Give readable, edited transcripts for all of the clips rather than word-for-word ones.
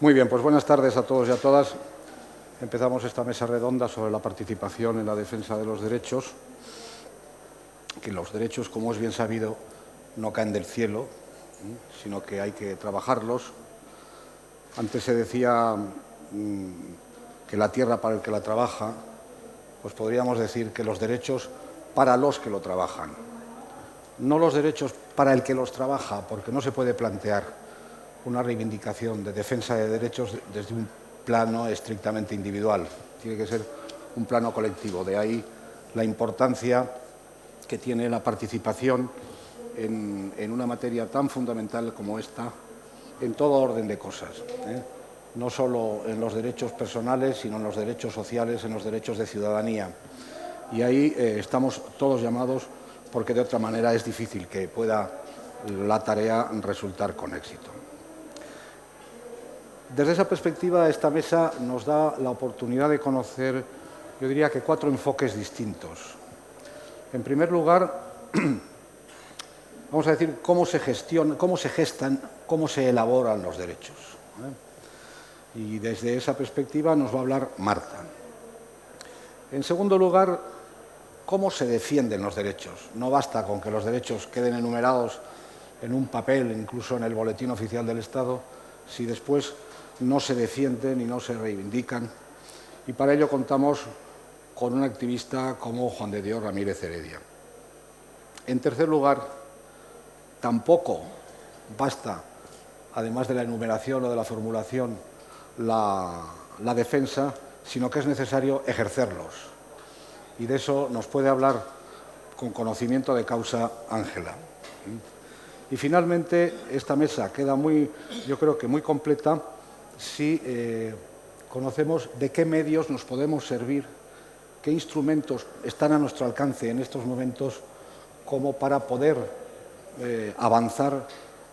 Muy bien, pues buenas tardes a todos y a todas. Empezamos esta mesa redonda sobre la participación en la defensa de los derechos, que los derechos, como es bien sabido, no caen del cielo, sino que hay que trabajarlos. Antes se decía que la tierra para el que la trabaja, pues podríamos decir que los derechos para los que lo trabajan. No los derechos para el que los trabaja, porque no se puede plantear una reivindicación de defensa de derechos desde un plano estrictamente individual. Tiene que ser un plano colectivo. De ahí la importancia que tiene la participación en una materia tan fundamental como esta, en todo orden de cosas, no solo en los derechos personales, sino en los derechos sociales, en los derechos de ciudadanía. Y ahí estamos todos llamados, porque de otra manera es difícil que pueda la tarea resultar con éxito. Desde esa perspectiva, esta mesa nos da la oportunidad de conocer, yo diría que 4 enfoques distintos. En primer lugar, vamos a decir cómo se gestionan, cómo se gestan, cómo se elaboran los derechos. Y desde esa perspectiva nos va a hablar Marta. En segundo lugar, cómo se defienden los derechos. No basta con que los derechos queden enumerados en un papel, incluso en el Boletín Oficial del Estado, si después no se defienden y no se reivindican. Y para ello contamos con un activista como Juan de Dios Ramírez Heredia. En tercer lugar, tampoco basta, además de la enumeración o de la formulación, la defensa, sino que es necesario ejercerlos. Y de eso nos puede hablar con conocimiento de causa Ángela. Y finalmente, esta mesa queda yo creo que muy completa si conocemos de qué medios nos podemos servir, qué instrumentos están a nuestro alcance en estos momentos como para poder avanzar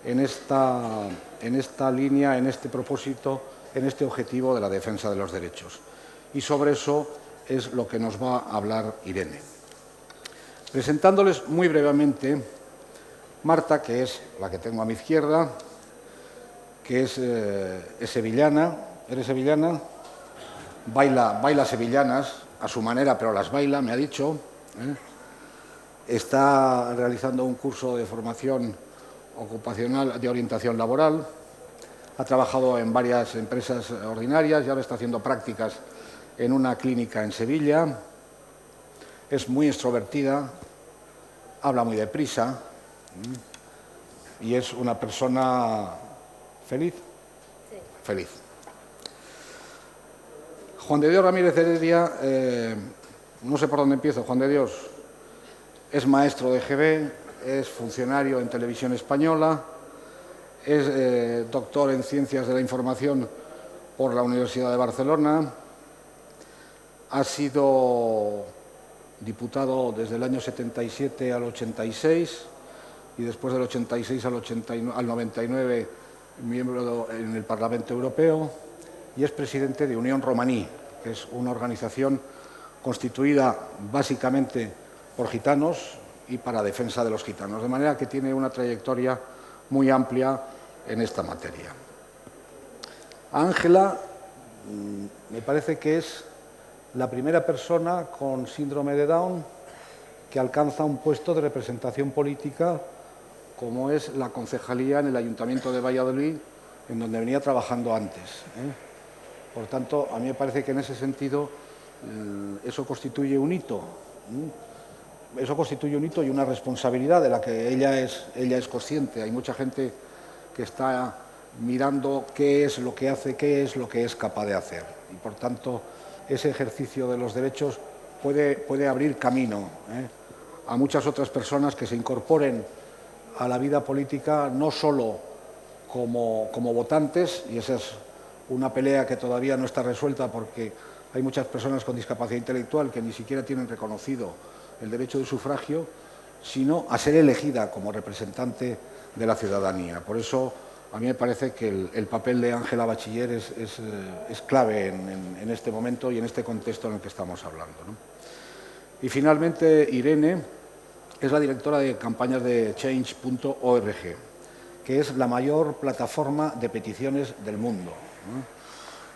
en esta línea, en este propósito, en este objetivo de la defensa de los derechos. Y sobre eso es lo que nos va a hablar Irene. Presentándoles muy brevemente Marta, que es la que tengo a mi izquierda, que es sevillana. ¿Eres sevillana? Baila sevillanas a su manera, pero las baila, me ha dicho. Está realizando un curso de formación ocupacional de orientación laboral. Ha trabajado en varias empresas ordinarias y ahora está haciendo prácticas en una clínica en Sevilla. Es muy extrovertida, habla muy deprisa y es una persona feliz. Sí. Feliz. Juan de Dios Ramírez Heredia, no sé por dónde empiezo. Juan de Dios es maestro de GB, es funcionario en Televisión Española, es doctor en Ciencias de la Información por la Universidad de Barcelona, ha sido diputado desde el año 77 al 86 y después del 86 al 99 miembro en el Parlamento Europeo y es presidente de Unión Romaní, que es una organización constituida básicamente por gitanos y para defensa de los gitanos, de manera que tiene una trayectoria muy amplia en esta materia. Ángela me parece que es la primera persona con síndrome de Down que alcanza un puesto de representación política como es la concejalía en el Ayuntamiento de Valladolid, en donde venía trabajando antes. Por tanto, a mí me parece que en ese sentido eso constituye un hito. Eso constituye un hito y una responsabilidad de la que ella es consciente. Hay mucha gente que está mirando qué es lo que hace, qué es lo que es capaz de hacer. Y, por tanto, ese ejercicio de los derechos puede abrir camino a muchas otras personas que se incorporen a la vida política no solo como votantes, y esa es una pelea que todavía no está resuelta porque hay muchas personas con discapacidad intelectual que ni siquiera tienen reconocido el derecho de sufragio, sino a ser elegida como representante de la ciudadanía. Por eso, a mí me parece que el papel de Ángela Bachiller es clave en este momento y en este contexto en el que estamos hablando, ¿no? Y finalmente, Irene es la directora de campañas de Change.org, que es la mayor plataforma de peticiones del mundo.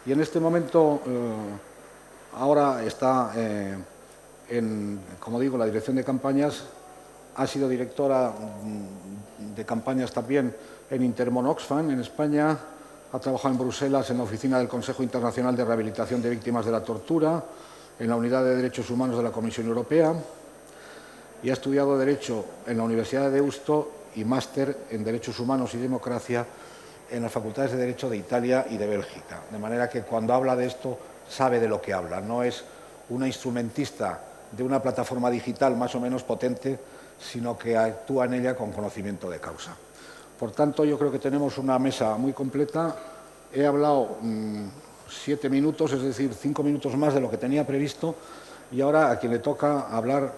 Y en este momento, ahora está como digo, la dirección de campañas. Ha sido directora de campañas también en Intermon Oxfam, en España. Ha trabajado en Bruselas en la oficina del Consejo Internacional de Rehabilitación de Víctimas de la Tortura, en la Unidad de Derechos Humanos de la Comisión Europea, y ha estudiado Derecho en la Universidad de Deusto y máster en Derechos Humanos y Democracia en las Facultades de Derecho de Italia y de Bélgica. De manera que cuando habla de esto sabe de lo que habla. No es una instrumentista de una plataforma digital más o menos potente, sino que actúa en ella con conocimiento de causa. Por tanto, yo creo que tenemos una mesa muy completa. He hablado 7 minutos, es decir, 5 minutos más de lo que tenía previsto, y ahora a quien le toca hablar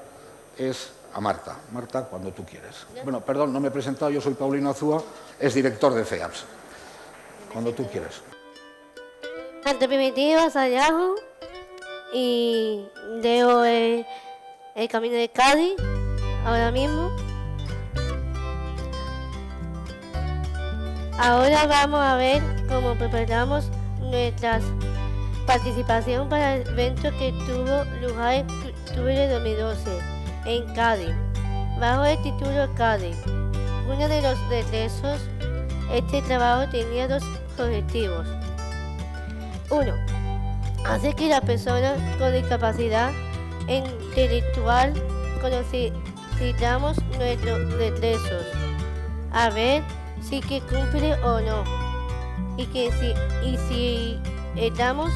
es a Marta. Marta, cuando tú quieras. Bueno, perdón, no me he presentado, yo soy Paulino Azúa, es director de FEAPS. Cuando tú quieras. Ante Primitiva, Sayago, y leo el Camino de Cádiz ahora mismo. Ahora vamos a ver cómo preparamos nuestra participación para el evento que tuvo lugar en octubre de 2012 en Cádiz, bajo el título Cádiz. Uno de los regresos, este trabajo tenía 2 objetivos. 1. Hacer que las personas con discapacidad intelectual conozcamos nuestros regresos, a ver si que cumple o no, y si damos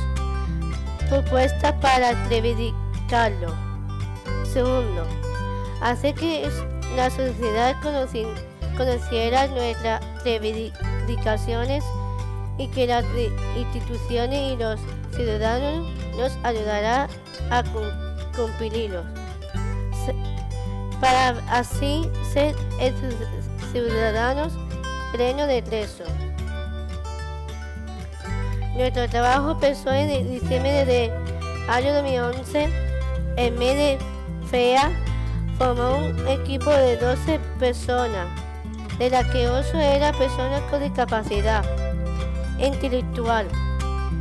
propuestas para reivindicarlo. 2. Hacer que la sociedad conociera nuestras reivindicaciones y que las instituciones y los ciudadanos nos ayudarán a cumplirlos, para así ser ciudadanos plenos de derecho. Nuestro trabajo empezó en diciembre del año 2011. En mes de FEA formó un equipo de 12 personas, de las que 8 eran personas con discapacidad intelectual.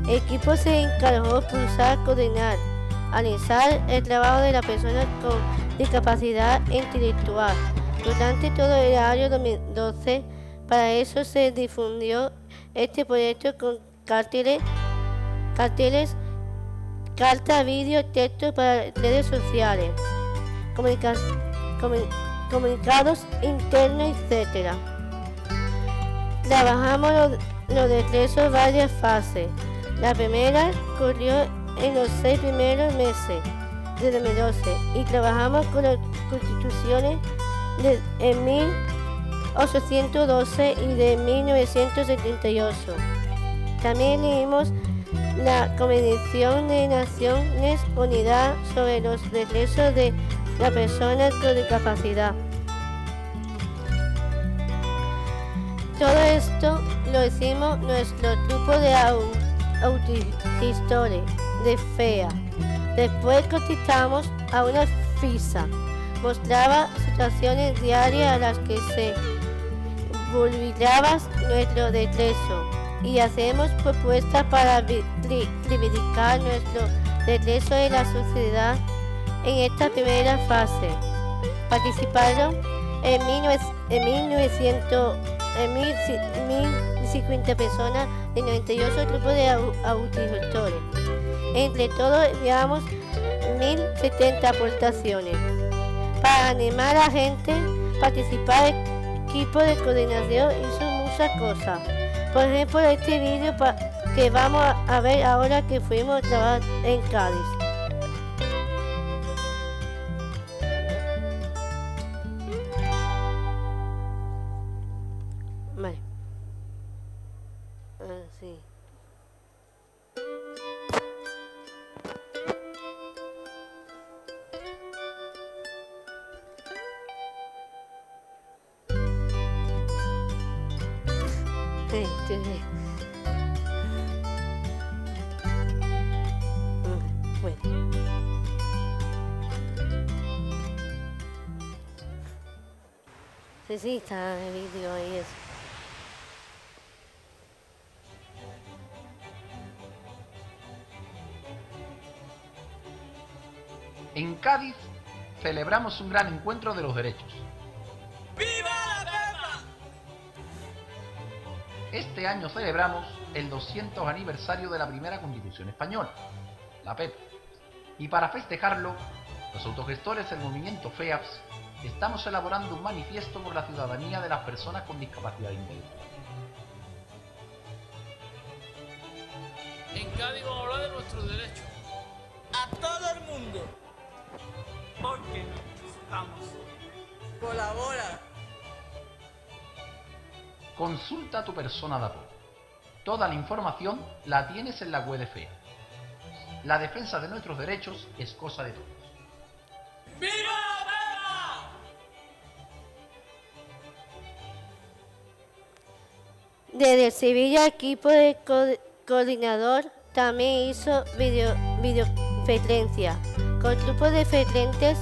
El equipo se encargó de impulsar, coordinar, analizar el trabajo de las personas con discapacidad intelectual durante todo el año 2012. Para eso se difundió este proyecto con carteles, cartas, vídeos, textos para redes sociales, comunicados internos, etc. Trabajamos los regresos en varias fases. La primera ocurrió en los 6 primeros meses de 2012 y trabajamos con las constituciones de 1812 y de 1978. También leímos la Convención de Naciones Unidas sobre los derechos de las personas con discapacidad. Todo esto lo hicimos nuestro grupo de autogestores de FEA. Después contestamos a una ficha. Mostraba situaciones diarias a las que se vulneraba nuestro derecho y hacemos propuestas para reivindicar nuestro derecho en la sociedad. En esta primera fase participaron en 1.050 personas de 98 grupos de autogestores. Entre todos enviamos 1.070 aportaciones. Para animar a la gente a participar, el equipo de coordinación hizo muchas cosas. Por ejemplo, este vídeo que vamos a ver ahora que fuimos a trabajar en Cádiz. Vale. Sí. Bueno. Sí, está el vídeo ahí. En Cádiz celebramos un gran encuentro de los derechos. ¡Viva la Pepa! Este año celebramos el 200 aniversario de la primera Constitución española, la PEP. Y para festejarlo, los autogestores del movimiento FEAPS estamos elaborando un manifiesto por la ciudadanía de las personas con discapacidad intelectual. En Cádiz vamos a hablar de nuestros derechos. A todo el mundo. Porque necesitamos. Colabora. Consulta a tu persona de apoyo. Toda la información la tienes en la web de FEA. La defensa de nuestros derechos es cosa de todos. ¡Viva la Pepa! Desde Sevilla, equipo de coordinador también hizo videoferencia con grupos de ferentes,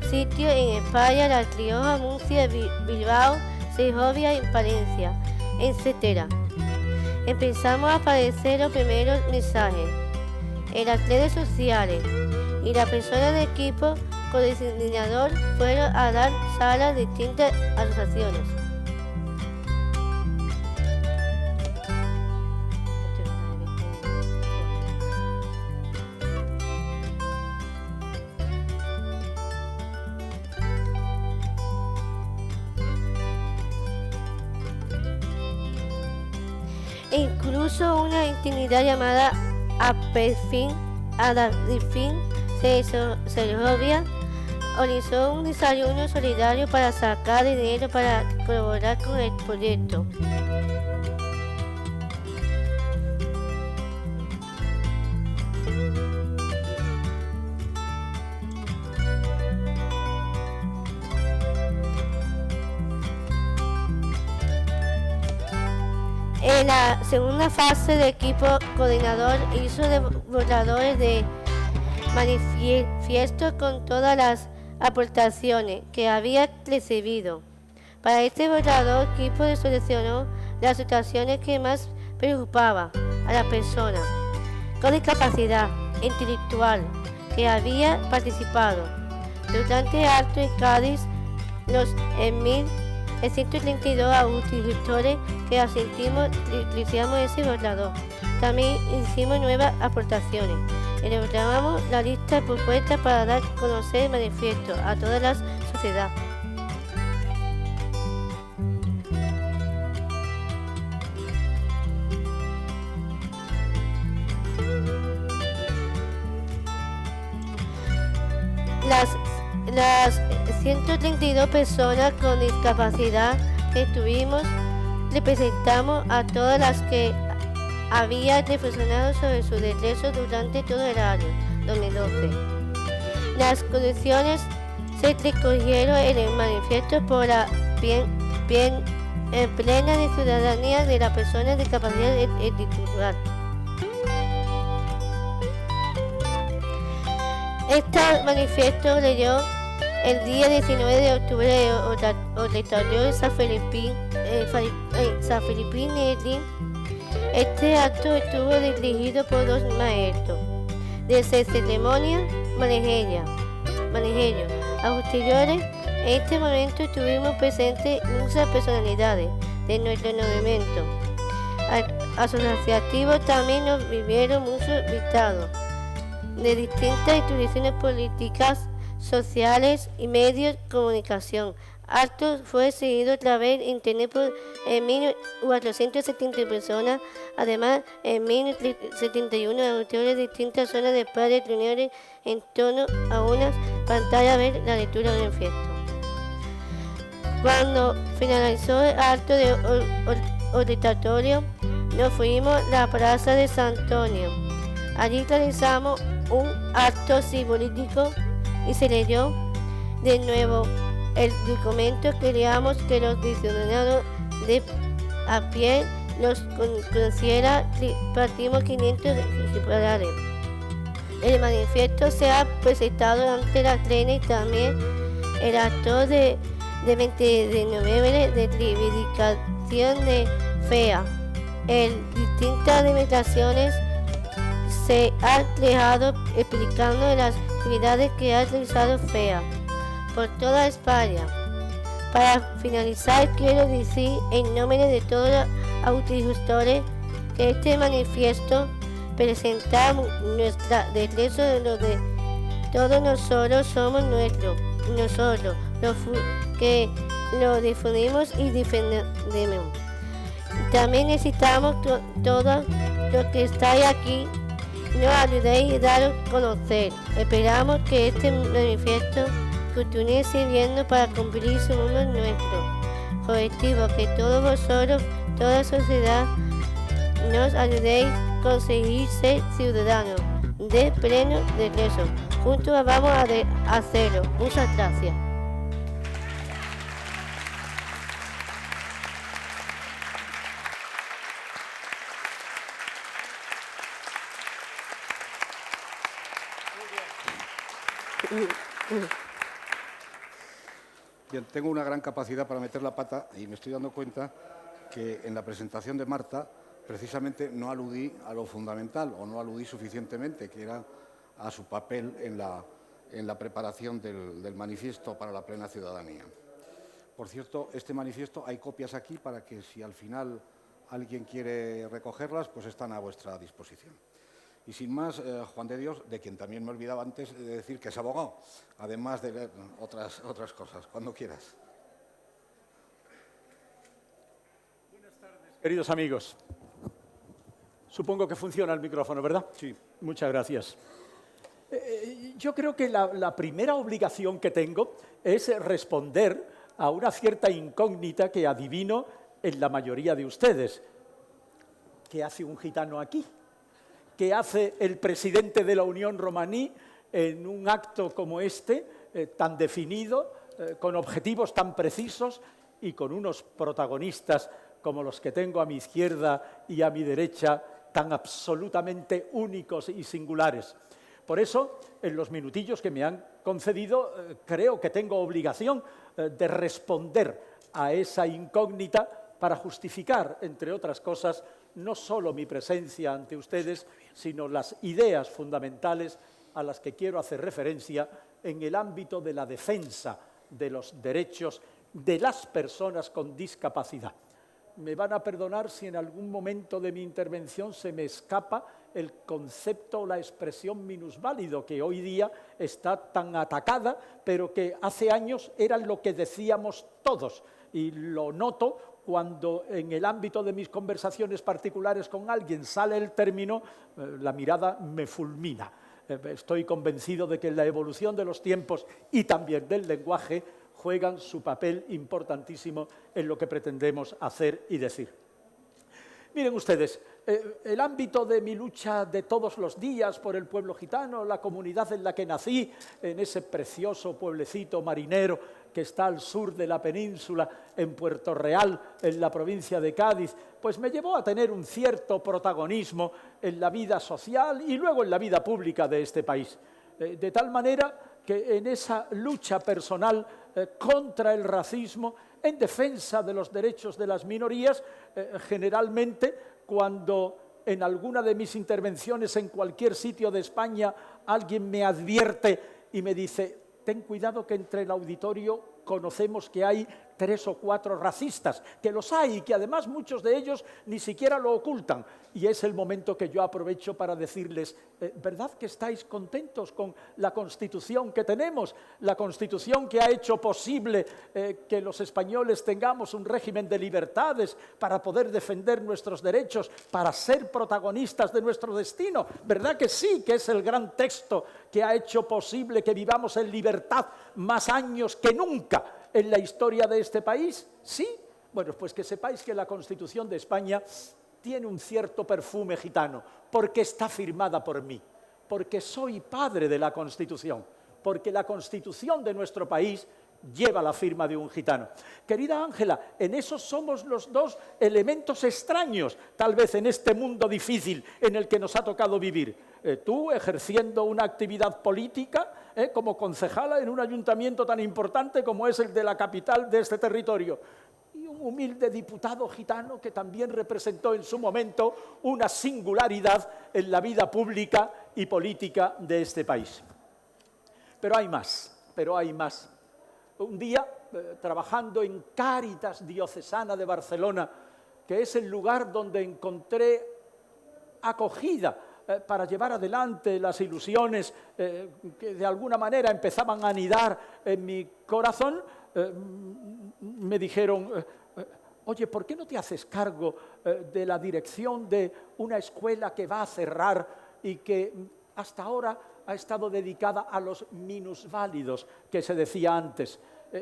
sitios en España, La Rioja, Murcia, Bilbao, Segovia y Palencia, etc. Empezamos a aparecer los primeros mensajes en las redes sociales y las personas del equipo coordinador fueron a dar salas a distintas asociaciones. E incluso una entidad llamada Aperfin Segovia organizó un desayuno solidario para sacar dinero para colaborar con el proyecto. En la segunda fase, el equipo coordinador hizo borradores de manifiesto con todas las aportaciones que había recibido. Para este borrador, el equipo seleccionó las situaciones que más preocupaban a la persona con discapacidad intelectual que había participado durante el acto en Cádiz. Los 132 agricultores que asistimos utilizamos ese borrador. También hicimos nuevas aportaciones. Elaboramos la lista de propuestas para dar a conocer el manifiesto a toda la sociedad. Las 132 personas con discapacidad que tuvimos representamos a todas las que había reflexionado sobre sus derechos durante todo el año 2012. Las condiciones se recogieron en el manifiesto por la plena de ciudadanía de las personas de discapacidad intelectual. Este manifiesto leyó el día 19 de octubre en Auditorio de San Felipe Neri. Este acto estuvo dirigido por dos maestros de ceremonia manejeños. A posteriores, en este momento estuvimos presentes muchas personalidades de nuestro movimiento asociativo. También nos vivieron muchos invitados de distintas instituciones políticas, sociales y medios de comunicación. Acto fue seguido a través de internet por 1.470 personas. Además, en 1.071 auditores de distintas zonas de padres reuniones en torno a una pantalla a ver la lectura del manifiesto. Cuando finalizó el acto de auditorio, nos fuimos a la plaza de San Antonio. Allí realizamos un acto simbólico y se leyó de nuevo el documento. Queríamos que los ciudadanos de a pie los conociera. Partimos 500 ejemplares. El manifiesto se ha presentado ante la trena y también el acto de 20 de noviembre de reivindicación de FEA. En distintas demostraciones se ha dejado explicando las actividades que ha realizado FEA por toda España. Para finalizar, quiero decir en nombre de todos los agricultores que este manifiesto presentamos nuestra regreso de lo de todos nosotros somos nosotros los que lo difundimos y defendemos. También necesitamos todos los que estáis aquí, nos ayudéis y daros a conocer. Esperamos que este manifiesto continúe sirviendo para cumplir uno de nuestros objetivos, que todos vosotros, toda la sociedad, nos ayudéis a conseguir ser ciudadanos de pleno regreso. Juntos vamos a hacerlo. Muchas gracias. Bien, tengo una gran capacidad para meter la pata y me estoy dando cuenta que en la presentación de Marta precisamente no aludí a lo fundamental o no aludí suficientemente, que era a su papel en la preparación del manifiesto para la plena ciudadanía. Por cierto, este manifiesto hay copias aquí para que si al final alguien quiere recogerlas, pues están a vuestra disposición. Y sin más, Juan de Dios, de quien también me olvidaba antes de decir que es abogado, además de leer otras cosas, cuando quieras. Buenas tardes, queridos amigos. Supongo que funciona el micrófono, ¿verdad? Sí. Muchas gracias. Yo creo que la primera obligación que tengo es responder a una cierta incógnita que adivino en la mayoría de ustedes. ¿Qué hace un gitano aquí? ¿Qué hace el presidente de la Unión Romaní en un acto como este, tan definido, con objetivos tan precisos y con unos protagonistas como los que tengo a mi izquierda y a mi derecha, tan absolutamente únicos y singulares? Por eso, en los minutillos que me han concedido, creo que tengo obligación de responder a esa incógnita para justificar, entre otras cosas, no solo mi presencia ante ustedes, sino las ideas fundamentales a las que quiero hacer referencia en el ámbito de la defensa de los derechos de las personas con discapacidad. Me van a perdonar si en algún momento de mi intervención se me escapa el concepto o la expresión minusválido que hoy día está tan atacada, pero que hace años era lo que decíamos todos. Y lo noto cuando en el ámbito de mis conversaciones particulares con alguien sale el término, la mirada me fulmina. Estoy convencido de que la evolución de los tiempos y también del lenguaje juegan su papel importantísimo en lo que pretendemos hacer y decir. Miren ustedes, el ámbito de mi lucha de todos los días por el pueblo gitano, la comunidad en la que nací, en ese precioso pueblecito marinero que está al sur de la península, en Puerto Real, en la provincia de Cádiz, pues me llevó a tener un cierto protagonismo en la vida social y luego en la vida pública de este país. De tal manera que en esa lucha personal contra el racismo, en defensa de los derechos de las minorías, generalmente cuando en alguna de mis intervenciones en cualquier sitio de España alguien me advierte y me dice: ten cuidado que entre el auditorio conocemos que hay 3 o 4 racistas, que los hay y que además muchos de ellos ni siquiera lo ocultan. Y es el momento que yo aprovecho para decirles, ¿verdad que estáis contentos con la Constitución que tenemos? La Constitución que ha hecho posible que los españoles tengamos un régimen de libertades para poder defender nuestros derechos, para ser protagonistas de nuestro destino. ¿Verdad que sí, que es el gran texto que ha hecho posible que vivamos en libertad más años que nunca en la historia de este país? ¿Sí? Bueno, pues que sepáis que la Constitución de España tiene un cierto perfume gitano, porque está firmada por mí, porque soy padre de la Constitución, porque la Constitución de nuestro país lleva la firma de un gitano. Querida Ángela, en eso somos los dos elementos extraños, tal vez en este mundo difícil en el que nos ha tocado vivir. Tú ejerciendo una actividad política como concejala en un ayuntamiento tan importante como es el de la capital de este territorio, y un humilde diputado gitano que también representó en su momento una singularidad en la vida pública y política de este país. Pero hay más, pero hay más. Un día, trabajando en Cáritas Diocesana de Barcelona, que es el lugar donde encontré acogida para llevar adelante las ilusiones que de alguna manera empezaban a anidar en mi corazón, me dijeron, oye, ¿por qué no te haces cargo de la dirección de una escuela que va a cerrar y que hasta ahora ha estado dedicada a los minusválidos, que se decía antes?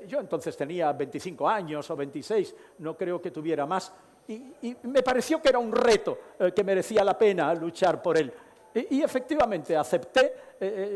Yo entonces tenía 25 años o 26, no creo que tuviera más. Y me pareció que era un reto que merecía la pena luchar por él. Y efectivamente acepté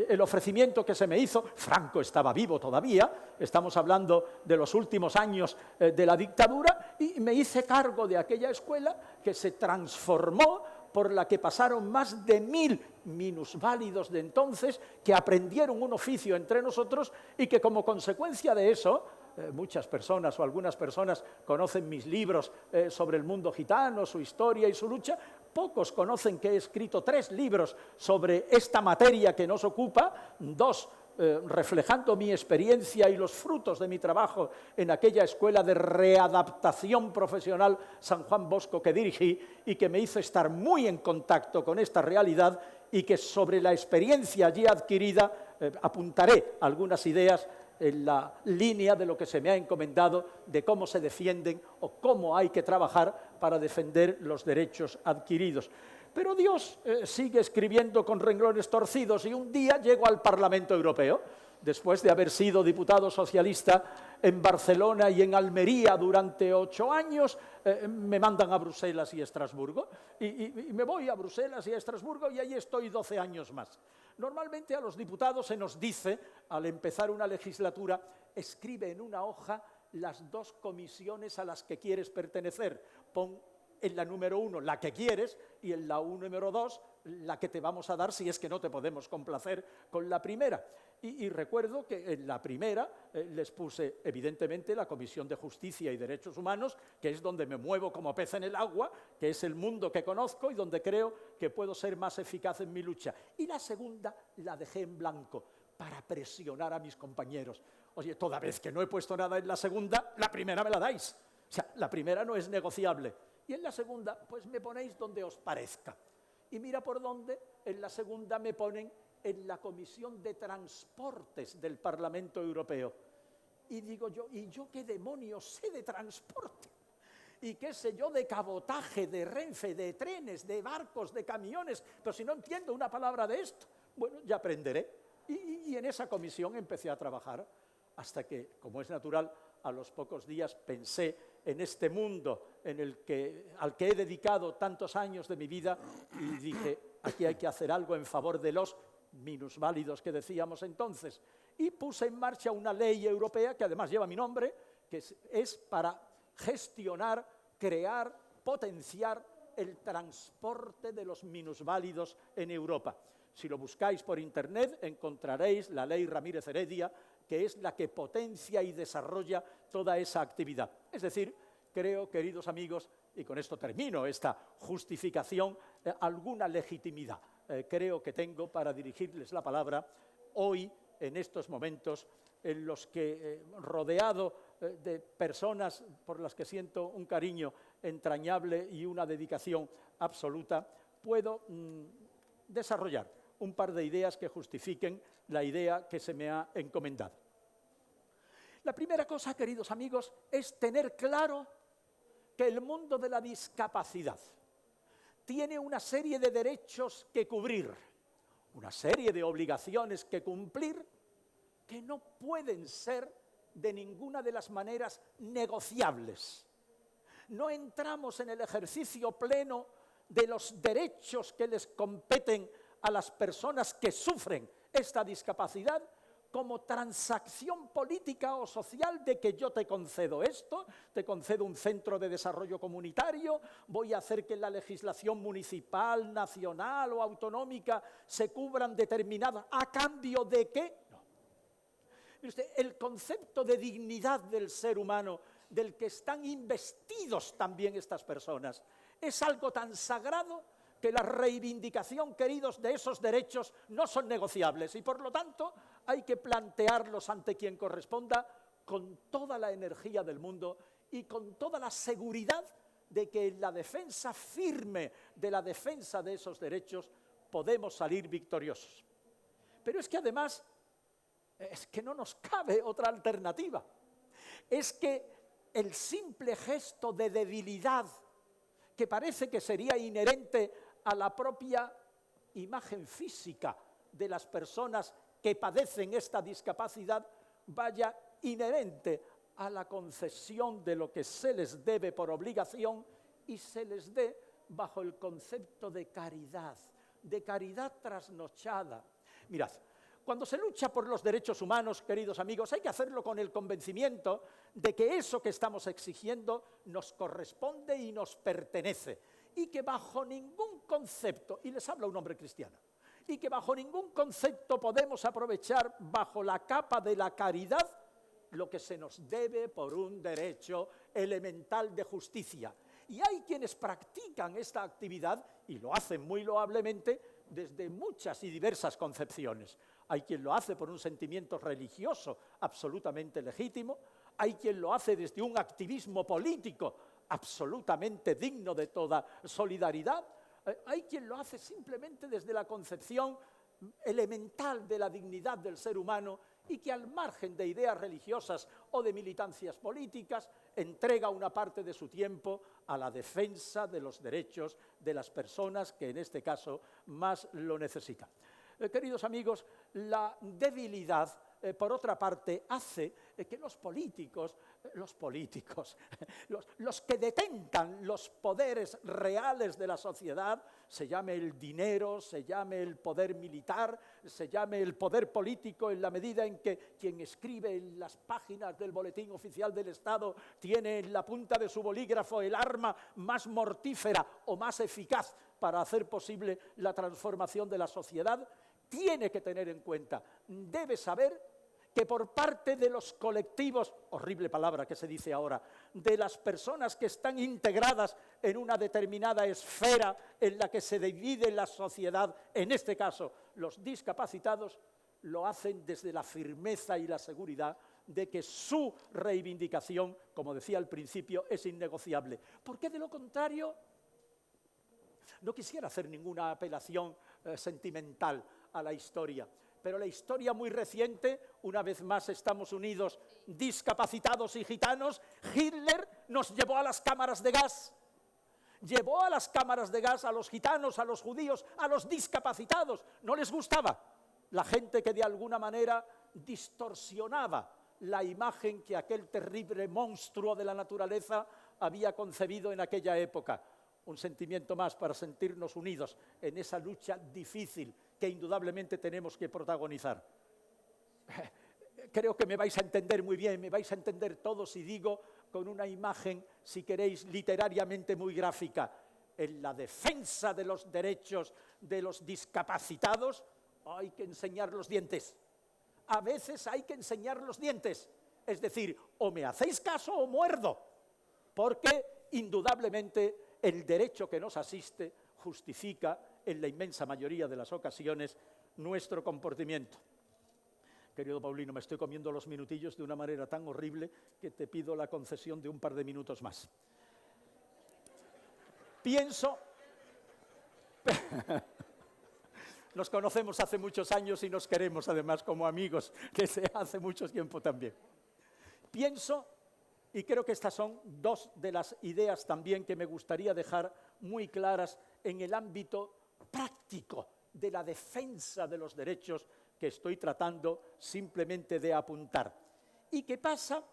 el ofrecimiento que se me hizo. Franco estaba vivo todavía, estamos hablando de los últimos años de la dictadura, y me hice cargo de aquella escuela que se transformó, por la que pasaron más de 1000 minusválidos de entonces, que aprendieron un oficio entre nosotros y que como consecuencia de eso, muchas personas o algunas personas conocen mis libros sobre el mundo gitano, su historia y su lucha. Pocos conocen que he escrito 3 libros sobre esta materia que nos ocupa, 2 reflejando mi experiencia y los frutos de mi trabajo en aquella escuela de readaptación profesional San Juan Bosco que dirigí y que me hizo estar muy en contacto con esta realidad, y que sobre la experiencia allí adquirida apuntaré algunas ideas en la línea de lo que se me ha encomendado de cómo se defienden o cómo hay que trabajar para defender los derechos adquiridos. Pero Dios sigue escribiendo con renglones torcidos, y un día llego al Parlamento Europeo, después de haber sido diputado socialista en Barcelona y en Almería durante 8 años, me mandan a Bruselas y Estrasburgo, y me voy a Bruselas y a Estrasburgo, y ahí estoy 12 años más. Normalmente a los diputados se nos dice, al empezar una legislatura, escribe en una hoja las 2 comisiones a las que quieres pertenecer. Pon en la número 1 la que quieres y en la número 2 la que te vamos a dar si es que no te podemos complacer con la primera. Y recuerdo que en la primera les puse evidentemente la Comisión de Justicia y Derechos Humanos, que es donde me muevo como pez en el agua, que es el mundo que conozco y donde creo que puedo ser más eficaz en mi lucha. Y la segunda la dejé en blanco para presionar a mis compañeros. Oye, toda vez que no he puesto nada en la segunda, la primera me la dais. O sea, la primera no es negociable. Y en la segunda, pues me ponéis donde os parezca. Y mira por dónde, en la segunda me ponen en la Comisión de Transportes del Parlamento Europeo. Y digo yo, ¿y yo qué demonios sé de transporte? ¿Y qué sé yo de cabotaje, de Renfe, de trenes, de barcos, de camiones? Pero si no entiendo una palabra de esto, bueno, ya aprenderé. Y en esa comisión empecé a trabajar, hasta que, como es natural, a los pocos días pensé en este mundo al que he dedicado tantos años de mi vida, y dije, aquí hay que hacer algo en favor de los minusválidos que decíamos entonces. Y puse en marcha una ley europea que además lleva mi nombre, que es para gestionar, crear, potenciar el transporte de los minusválidos en Europa. Si lo buscáis por internet encontraréis la ley Ramírez Heredia, que es la que potencia y desarrolla toda esa actividad. Es decir, creo, queridos amigos, y con esto termino esta justificación, alguna legitimidad creo que tengo para dirigirles la palabra hoy, en estos momentos en los que, rodeado de personas por las que siento un cariño entrañable y una dedicación absoluta, puedo desarrollar un par de ideas que justifiquen la idea que se me ha encomendado. La primera cosa, queridos amigos, es tener claro que el mundo de la discapacidad tiene una serie de derechos que cubrir, una serie de obligaciones que cumplir, que no pueden ser de ninguna de las maneras negociables. No entramos en el ejercicio pleno de los derechos que les competen a las personas que sufren esta discapacidad como transacción política o social de que yo te concedo esto, te concedo un centro de desarrollo comunitario, voy a hacer que en la legislación municipal, nacional o autonómica se cubran determinadas, ¿a cambio de qué? No. El concepto de dignidad del ser humano, del que están investidos también estas personas, es algo tan sagrado que la reivindicación, queridos, de esos derechos no son negociables y por lo tanto hay que plantearlos ante quien corresponda con toda la energía del mundo y con toda la seguridad de que en la defensa firme de la defensa de esos derechos podemos salir victoriosos. Pero es que además, es que no nos cabe otra alternativa. Es que el simple gesto de debilidad que parece que sería inherente a la propia imagen física de las personas que padecen esta discapacidad, vaya inherente a la concesión de lo que se les debe por obligación y se les dé bajo el concepto de caridad trasnochada. Mirad, cuando se lucha por los derechos humanos, queridos amigos, hay que hacerlo con el convencimiento de que eso que estamos exigiendo nos corresponde y nos pertenece, y que bajo ningún concepto, y les habla un hombre cristiano, y que bajo ningún concepto podemos aprovechar bajo la capa de la caridad lo que se nos debe por un derecho elemental de justicia. Y hay quienes practican esta actividad y lo hacen muy loablemente desde muchas y diversas concepciones. Hay quien lo hace por un sentimiento religioso absolutamente legítimo, hay quien lo hace desde un activismo político absolutamente digno de toda solidaridad, hay quien lo hace simplemente desde la concepción elemental de la dignidad del ser humano y que al margen de ideas religiosas o de militancias políticas entrega una parte de su tiempo a la defensa de los derechos de las personas que en este caso más lo necesitan. Queridos amigos, la debilidad, por otra parte, hace que los políticos, los que detentan los poderes reales de la sociedad, se llame el dinero, se llame el poder militar, se llame el poder político, en la medida en que quien escribe en las páginas del Boletín Oficial del Estado tiene en la punta de su bolígrafo el arma más mortífera o más eficaz para hacer posible la transformación de la sociedad, tiene que tener en cuenta, debe saber que por parte de los colectivos, horrible palabra que se dice ahora, de las personas que están integradas en una determinada esfera en la que se divide la sociedad, en este caso los discapacitados, lo hacen desde la firmeza y la seguridad de que su reivindicación, como decía al principio, es innegociable. Porque de lo contrario, no quisiera hacer ninguna apelación sentimental a la historia, pero la historia muy reciente, una vez más estamos unidos, discapacitados y gitanos, Hitler nos llevó a las cámaras de gas, llevó a las cámaras de gas a los gitanos, a los judíos, a los discapacitados, no les gustaba la gente que de alguna manera distorsionaba la imagen que aquel terrible monstruo de la naturaleza había concebido en aquella época. Un sentimiento más para sentirnos unidos en esa lucha difícil que indudablemente tenemos que protagonizar. Creo que me vais a entender muy bien, me vais a entender todos si digo con una imagen, si queréis, literariamente muy gráfica. En la defensa de los derechos de los discapacitados hay que enseñar los dientes. A veces hay que enseñar los dientes. Es decir, o me hacéis caso o muerdo, porque indudablemente el derecho que nos asiste justifica, en la inmensa mayoría de las ocasiones, nuestro comportamiento. Querido Paulino, me estoy comiendo los minutillos de una manera tan horrible que te pido la concesión de un par de minutos más. Pienso... Nos conocemos hace muchos años y nos queremos, además, como amigos, desde hace mucho tiempo también. Pienso... Y creo que estas son dos de las ideas también que me gustaría dejar muy claras en el ámbito práctico de la defensa de los derechos que estoy tratando simplemente de apuntar. Y que pasa,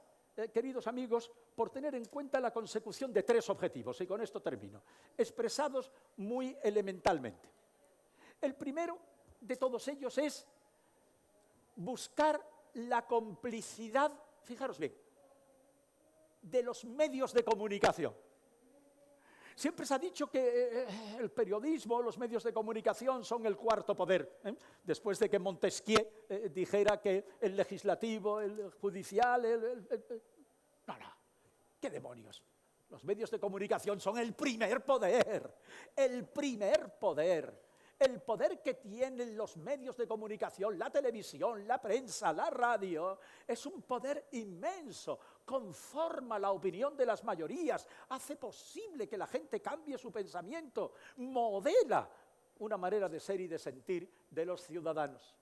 queridos amigos, por tener en cuenta la consecución de tres objetivos, y con esto termino, expresados muy elementalmente. El primero de todos ellos es buscar la complicidad, fijaros bien, de los medios de comunicación. Siempre se ha dicho que el periodismo, los medios de comunicación son el cuarto poder, después de que Montesquieu dijera que el legislativo, el judicial, No, ¿qué demonios? Los medios de comunicación son el primer poder, El poder que tienen los medios de comunicación, la televisión, la prensa, la radio, es un poder inmenso. Conforma la opinión de las mayorías, hace posible que la gente cambie su pensamiento, modela una manera de ser y de sentir de los ciudadanos.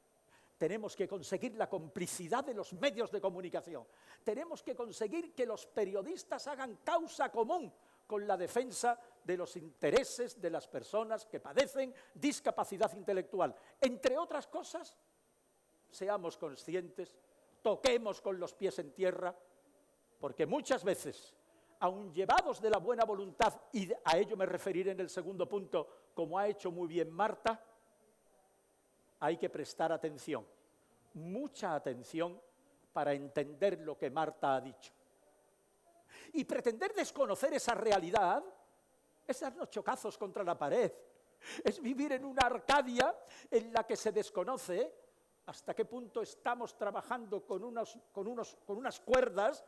Tenemos que conseguir la complicidad de los medios de comunicación. Tenemos que conseguir que los periodistas hagan causa común con la defensa de los intereses de las personas que padecen discapacidad intelectual. Entre otras cosas, seamos conscientes, toquemos con los pies en tierra, porque muchas veces, aun llevados de la buena voluntad, y a ello me referiré en el segundo punto, como ha hecho muy bien Marta, hay que prestar atención, mucha atención, para entender lo que Marta ha dicho. Y pretender desconocer esa realidad es darnos chocazos contra la pared, es vivir en una Arcadia en la que se desconoce hasta qué punto estamos trabajando con unas cuerdas,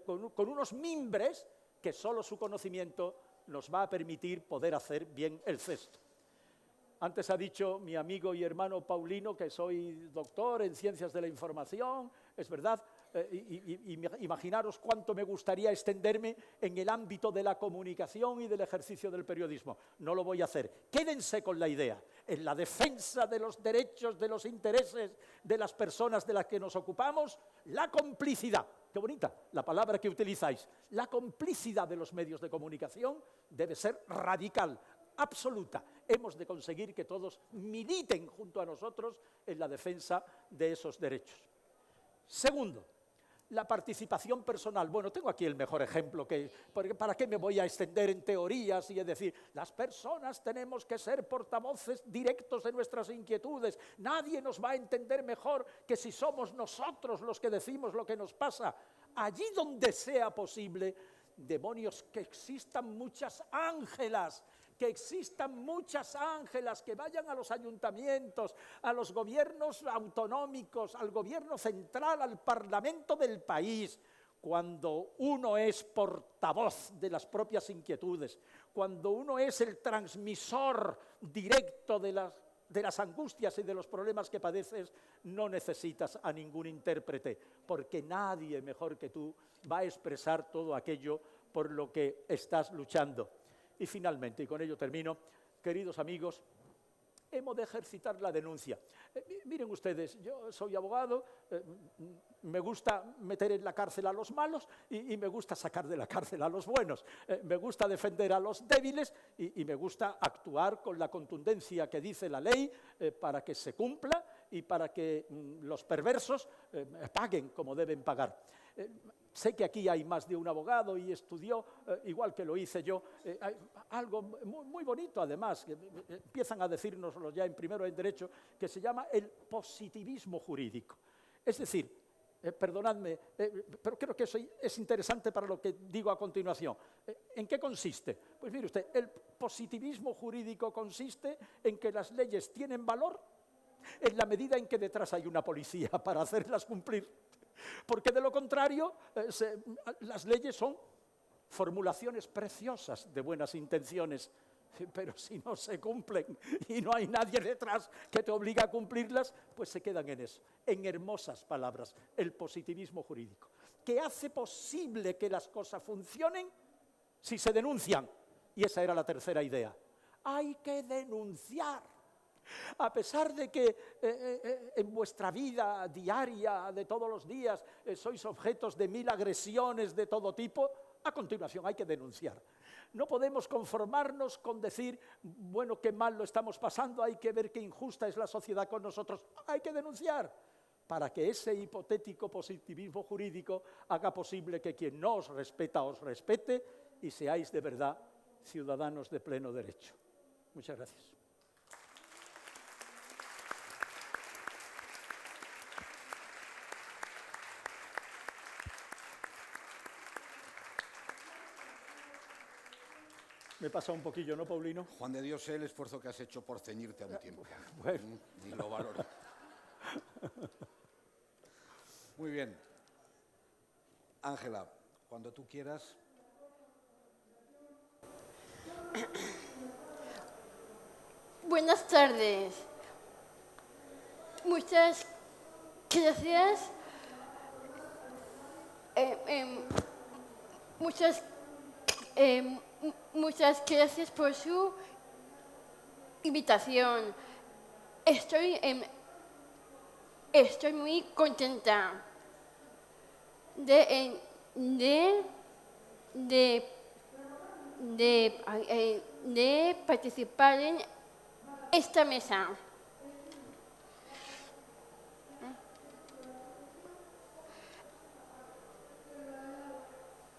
con unos mimbres, que solo su conocimiento nos va a permitir poder hacer bien el cesto. Antes ha dicho mi amigo y hermano Paulino que soy doctor en Ciencias de la Información, es verdad, imaginaros cuánto me gustaría extenderme en el ámbito de la comunicación y del ejercicio del periodismo. No lo voy a hacer. Quédense con la idea. En la defensa de los derechos, de los intereses de las personas de las que nos ocupamos, la complicidad. Qué bonita la palabra que utilizáis. La complicidad de los medios de comunicación debe ser radical, absoluta. Hemos de conseguir que todos militen junto a nosotros en la defensa de esos derechos. Segundo, la participación personal. Bueno, tengo aquí el mejor ejemplo, porque ¿para qué me voy a extender en teorías y es decir, las personas tenemos que ser portavoces directos de nuestras inquietudes? Nadie nos va a entender mejor que si somos nosotros los que decimos lo que nos pasa. Allí donde sea posible, demonios, que existan muchas ángelas, que vayan a los ayuntamientos, a los gobiernos autonómicos, al gobierno central, al parlamento del país. Cuando uno es portavoz de las propias inquietudes, cuando uno es el transmisor directo de las angustias y de los problemas que padeces, no necesitas a ningún intérprete, porque nadie mejor que tú va a expresar todo aquello por lo que estás luchando. Y finalmente, y con ello termino, queridos amigos, hemos de ejercitar la denuncia. Miren ustedes, yo soy abogado, me gusta meter en la cárcel a los malos y me gusta sacar de la cárcel a los buenos. Me gusta defender a los débiles y me gusta actuar con la contundencia que dice la ley para que se cumpla y para que los perversos paguen como deben pagar. Sé que aquí hay más de un abogado y estudió, igual que lo hice yo, algo muy bonito además, que empiezan a decírnoslo ya en primero en Derecho, que se llama el positivismo jurídico. Es decir, perdonadme, pero creo que eso es interesante para lo que digo a continuación. ¿En qué consiste? Pues mire usted, el positivismo jurídico consiste en que las leyes tienen valor en la medida en que detrás hay una policía para hacerlas cumplir. Porque de lo contrario, las leyes son formulaciones preciosas de buenas intenciones, pero si no se cumplen y no hay nadie detrás que te obligue a cumplirlas, pues se quedan en eso, en hermosas palabras, el positivismo jurídico, que hace posible que las cosas funcionen si se denuncian. Y esa era la tercera idea. Hay que denunciar. A pesar de que en vuestra vida diaria, de todos los días, sois objetos de 1000 agresiones de todo tipo, a continuación hay que denunciar. No podemos conformarnos con decir, bueno, qué mal lo estamos pasando, hay que ver qué injusta es la sociedad con nosotros. Hay que denunciar para que ese hipotético positivismo jurídico haga posible que quien no os respeta os respete y seáis de verdad ciudadanos de pleno derecho. Muchas gracias. Me pasa un poquillo, ¿no, Paulino? Juan de Dios, sé el esfuerzo que has hecho por ceñirte a un tiempo. Bueno. Y lo valoro. Muy bien. Ángela, cuando tú quieras. Buenas tardes. Muchas gracias. Muchas gracias por su invitación. Estoy muy contenta de participar en esta mesa.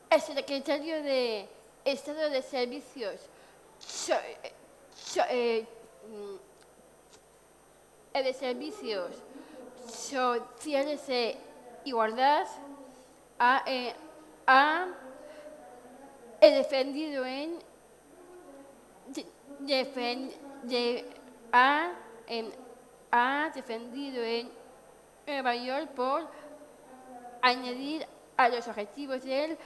El secretario de Estado de Servicios de Servicios Sociales e Igualdad ha defendido en Nueva York por añadir a los objetivos del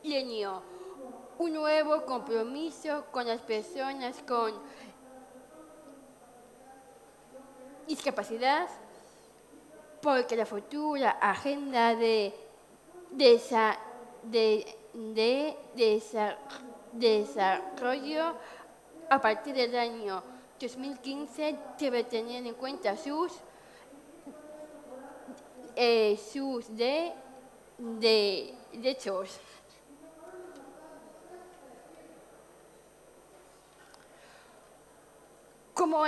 milenio, un nuevo compromiso con las personas con discapacidad, porque la futura agenda de desarrollo a partir del año 2015 debe tener en cuenta sus derechos. Como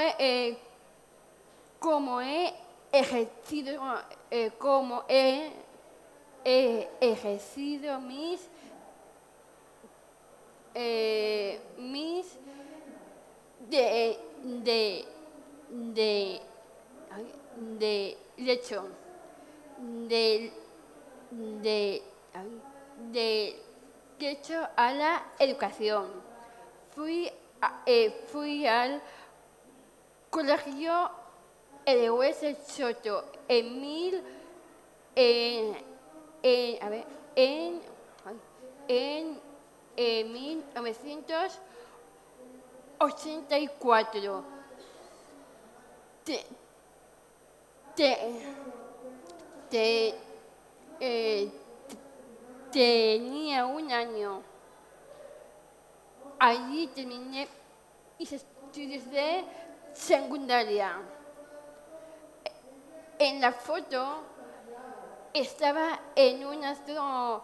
he ejercido mis derecho a la educación. Fui al colegio Eloísa Soto en 1984. Tenía 1 año. Allí terminé mis estudios de secundaria. En la foto estaba en un acto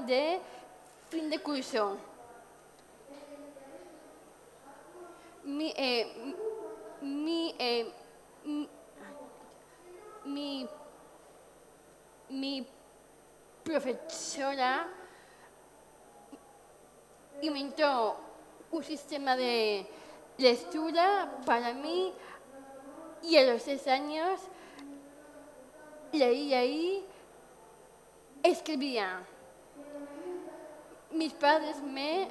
de fin de curso. Mi profesora inventó un sistema de lectura para mí y a los 6 años leía y escribía. Mis padres me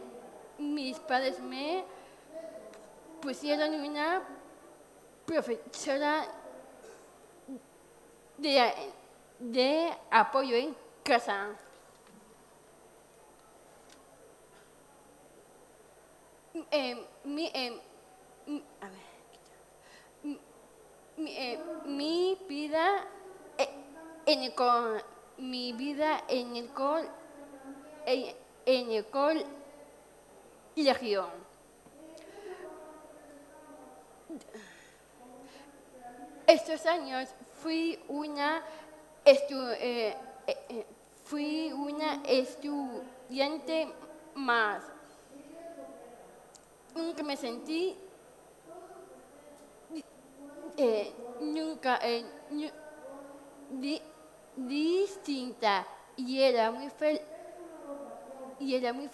pusieron una profesora de apoyo en casa. Mi vida en el colegio. Estos años fui una estudiante más. Nunca me sentí nunca distinta y era muy feliz. Y era muy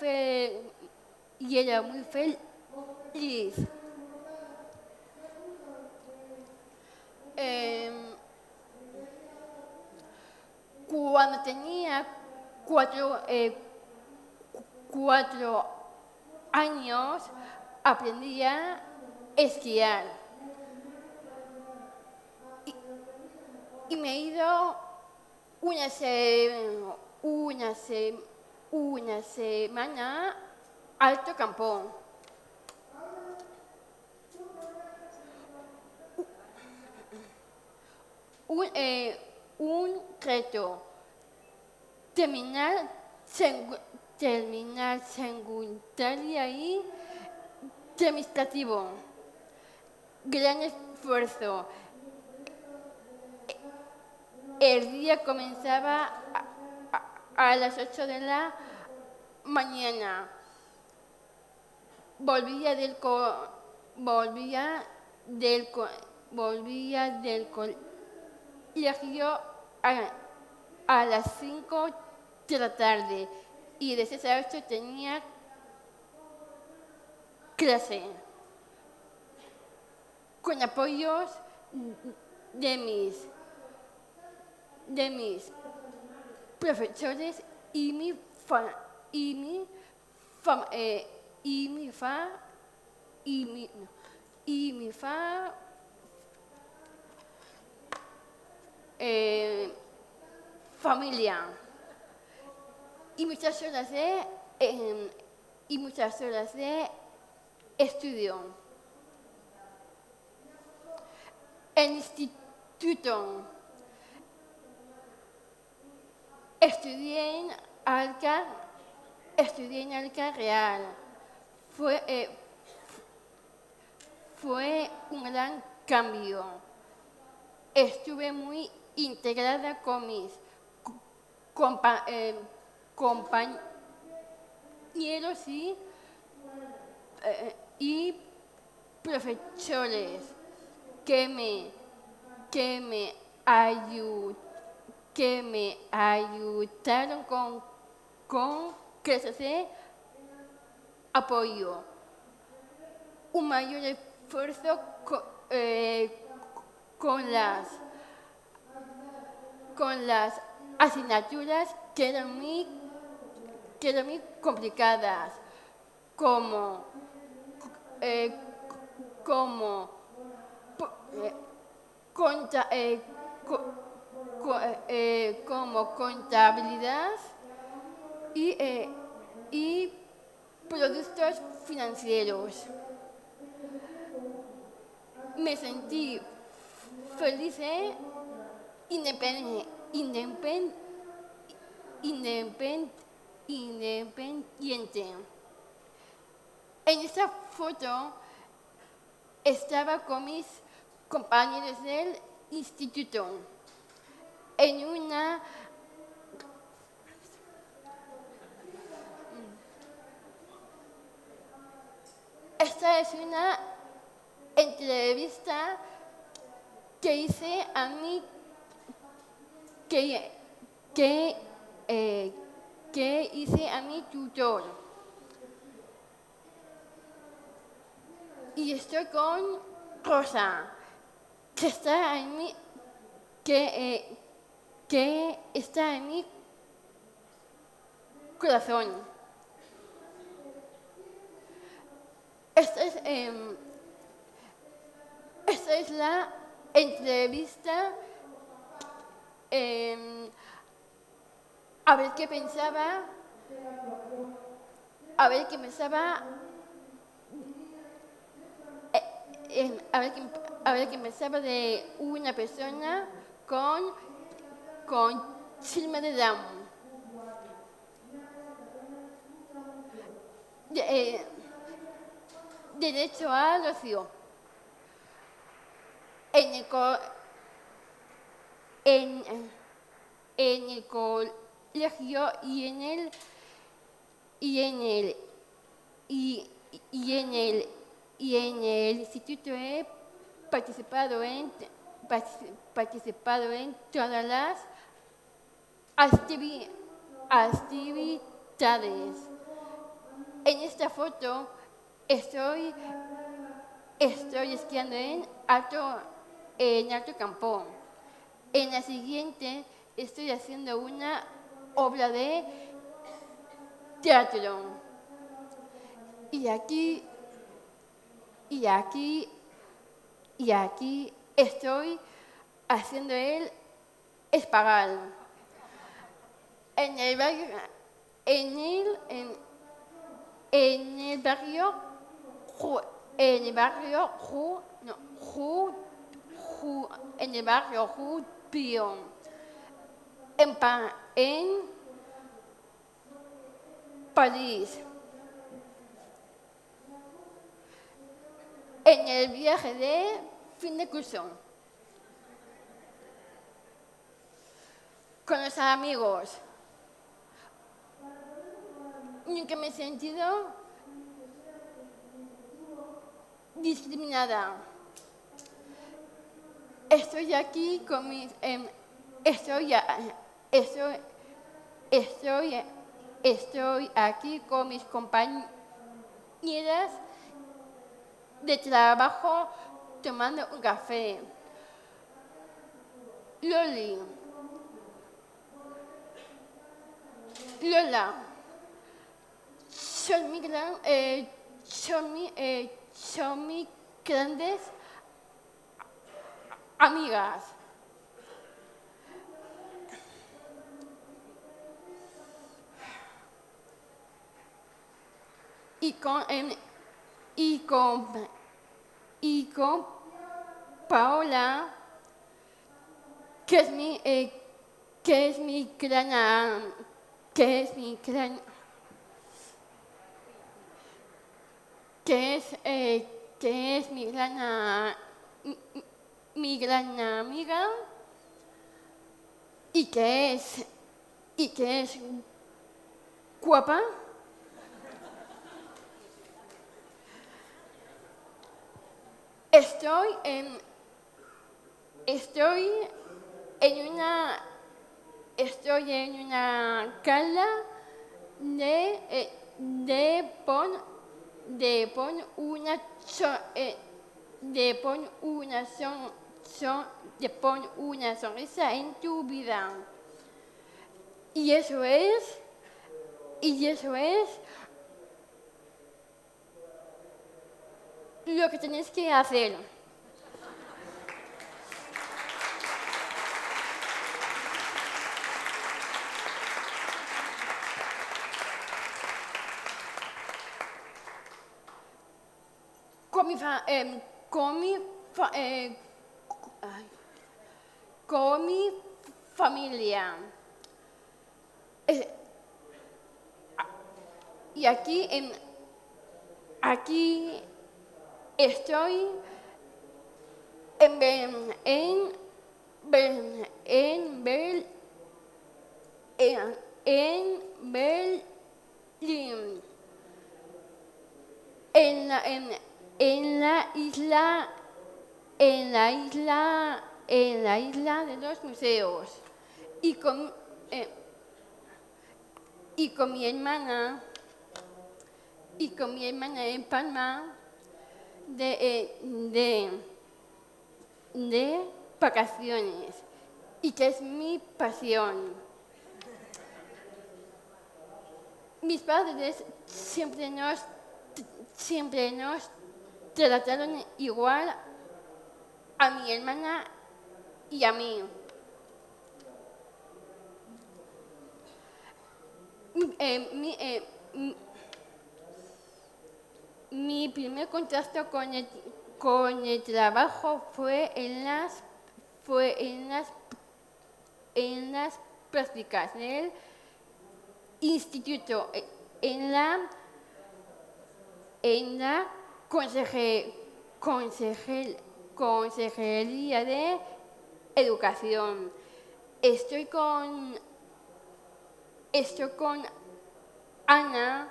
feliz. Cuando tenía 4 años, aprendí a esquiar. Y me he ido una semana a Alto Campo. Un reto, terminar secundaria y administrativo. Gran esfuerzo. El día comenzaba a las 8 de la mañana. Volvía del colegio a las 5 de la tarde y de 6 a 8 tenía clase con apoyos de mis profesores y mi familia y muchas horas de estudio. El instituto. Estudié en Alca Real. Fue un gran cambio. Estuve muy integrada con mis compañeros y profesores que me ayudaron con clases de apoyo. Un mayor esfuerzo con las asignaturas que eran muy complicadas, como contabilidad y productos financieros. Me sentí feliz e independiente. En esta foto estaba con mis compañeros del instituto en una esta es una entrevista que hice a mi tutor. Y estoy con Rosa, que está en mi corazón. Esta es la entrevista. A ver qué pensaba de una persona con síndrome de Down. Derecho al ocio. En el colegio y en el instituto he participado en todas las actividades. En esta foto estoy esquiando en Alto Campo. En la siguiente estoy haciendo una obra de teatro. Y aquí estoy haciendo el espagal. En el barrio judío, en París. En el viaje de fin de curso, con los amigos. Nunca me he sentido discriminada. Estoy aquí con mis estoy aquí con mis compañeras de trabajo tomando un café. Lola, son mis grandes amigas. Y con Paola, que es mi gran amiga y que es guapa. Estoy en una gala de pon una sonrisa en tu vida. Y eso es lo que tenéis que hacer. Con mi familia. Y aquí estoy en Berlín, en la isla de los museos, y con mi hermana en Palma de vacaciones, y que es mi pasión. Mis padres siempre nos trataron igual a mi hermana y a mí. Mi primer contacto con el trabajo fue en las prácticas del instituto, en la Consejería de Educación. Estoy con Ana,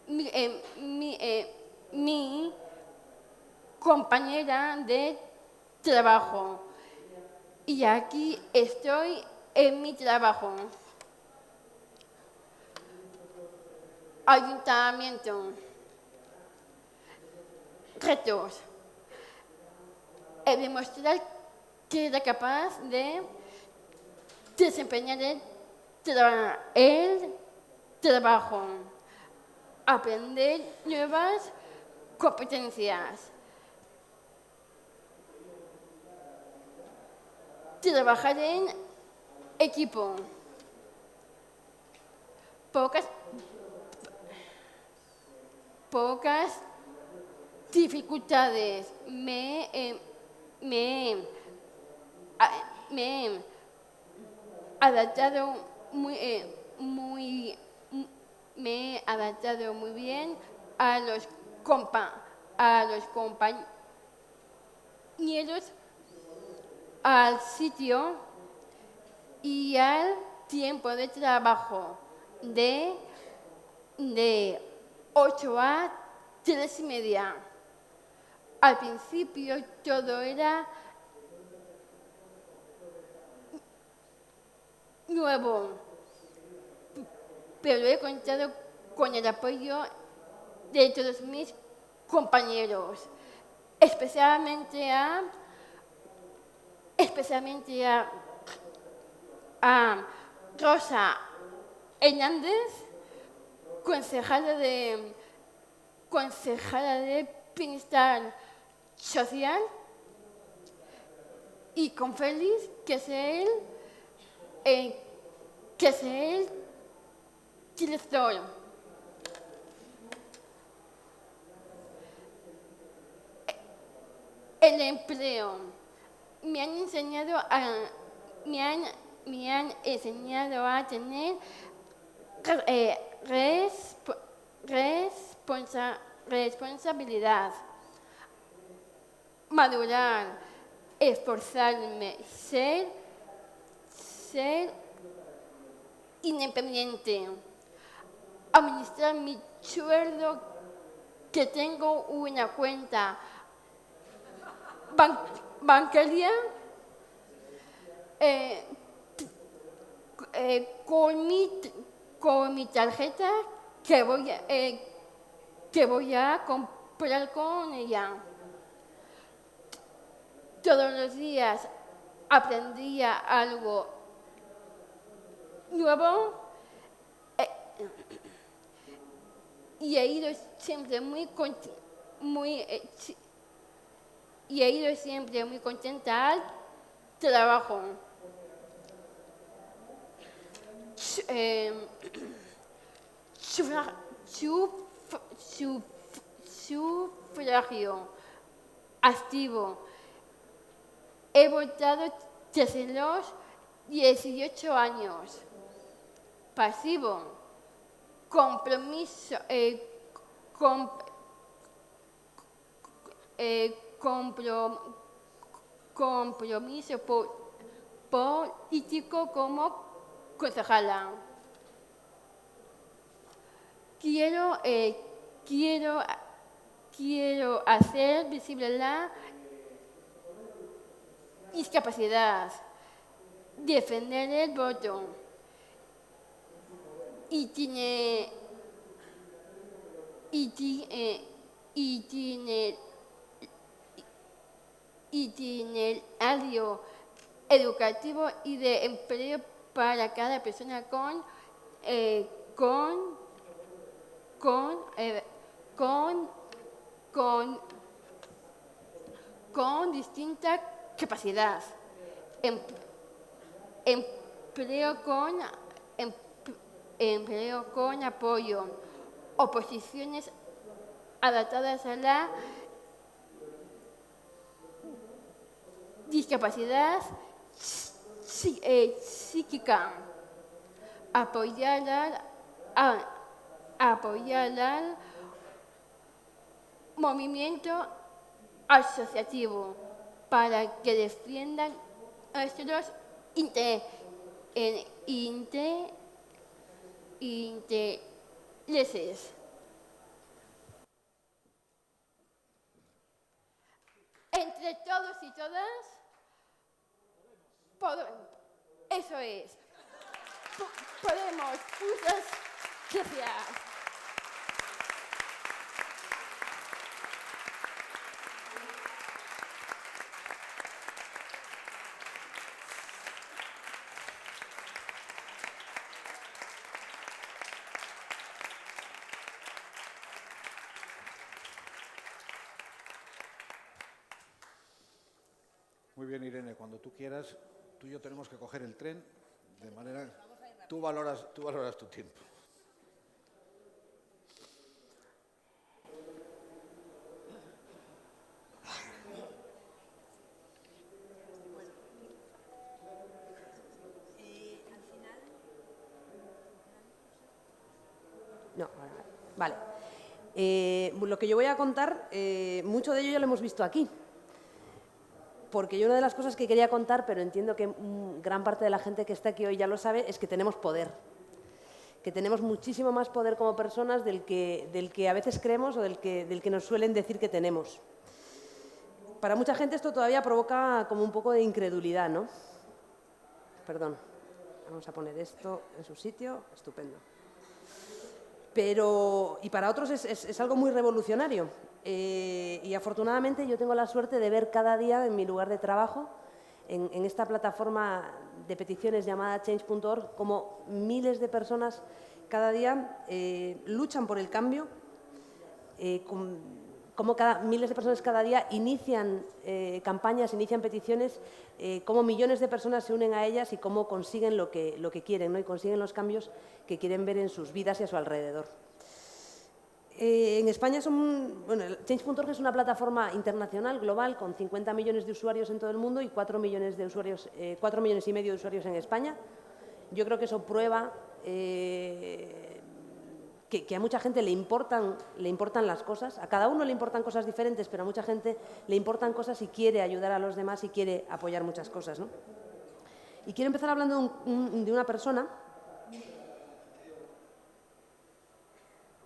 mi compañera de trabajo. Y aquí estoy en mi trabajo. Ayuntamiento. Retos. Demostrar que era capaz de desempeñar el trabajo. Aprender nuevas competencias. Trabajar en equipo. Pocas dificultades. Me he adaptado me he adaptado muy bien a los compañeros, al sitio y al tiempo de trabajo de 8 a 3:30. Al principio todo era nuevo, pero he contado con el apoyo de todos mis compañeros, especialmente a Rosa Hernández, concejala de Bienestar Social, y con Félix, que es el director. El empleo. Me han enseñado a tener responsabilidad, madurar, esforzarme, ser independiente, administrar mi sueldo, que tengo una cuenta bancaria con mi tarjeta que voy a comprar con ella. Todos los días aprendía algo nuevo y he ido siempre muy contenta al trabajo. Sufragio activo. He votado desde los 18 años. Pasivo. Compromiso. Compromiso político como concejala. Quiero hacer visible la discapacidad, defender el voto, itinerario educativo y de empleo para cada persona con distinta capacidad. Empleo con apoyo. Oposiciones adaptadas a la discapacidad psíquica. Apoyar al movimiento asociativo para que defiendan nuestros intereses. Entre entre todos y todas, eso es. Podemos. Muchas gracias. Muy bien, Irene, cuando tú quieras, tú y yo tenemos que coger el tren, de manera... Tú valoras tu tiempo. No, vale. Lo que yo voy a contar, mucho de ello ya lo hemos visto aquí. Porque yo una de las cosas que quería contar, pero entiendo que gran parte de la gente que está aquí hoy ya lo sabe, es que tenemos poder. Que tenemos muchísimo más poder como personas del que a veces creemos o del que nos suelen decir que tenemos. Para mucha gente esto todavía provoca como un poco de incredulidad, ¿no? Perdón, vamos a poner esto en su sitio, estupendo. Y para otros es algo muy revolucionario. Y afortunadamente yo tengo la suerte de ver cada día en mi lugar de trabajo, en esta plataforma de peticiones llamada change.org, como miles de personas cada día luchan por el cambio, como miles de personas cada día inician campañas, inician peticiones, cómo millones de personas se unen a ellas y cómo consiguen lo que quieren, ¿no? Y consiguen los cambios que quieren ver en sus vidas y a su alrededor. En España Change.org es una plataforma internacional, global, con 50 millones de usuarios en todo el mundo y 4 millones y medio de usuarios en España. Yo creo que eso prueba que a mucha gente le importan las cosas. A cada uno le importan cosas diferentes, pero a mucha gente le importan cosas y quiere ayudar a los demás y quiere apoyar muchas cosas, ¿no? Y quiero empezar hablando de una persona.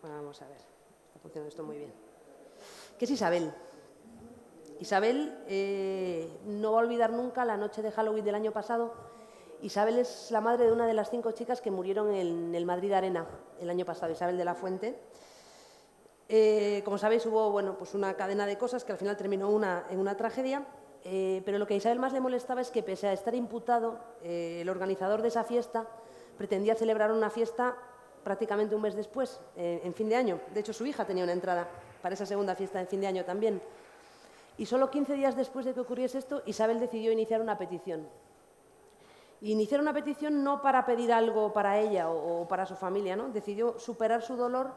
Bueno, vamos a ver. Está funcionando esto muy bien. Que es Isabel. Isabel no va a olvidar nunca la noche de Halloween del año pasado. Isabel es la madre de una de las 5 chicas que murieron en el Madrid Arena el año pasado, Isabel de la Fuente. Como sabéis, hubo pues una cadena de cosas que al final terminó en una tragedia, pero lo que a Isabel más le molestaba es que, pese a estar imputado, el organizador de esa fiesta pretendía celebrar una fiesta prácticamente un mes después, en fin de año. De hecho, su hija tenía una entrada para esa segunda fiesta de fin de año también. Y solo 15 días después de que ocurriese esto, Isabel decidió iniciar una petición. Y iniciar una petición no para pedir algo para ella o para su familia, ¿no? Decidió superar su dolor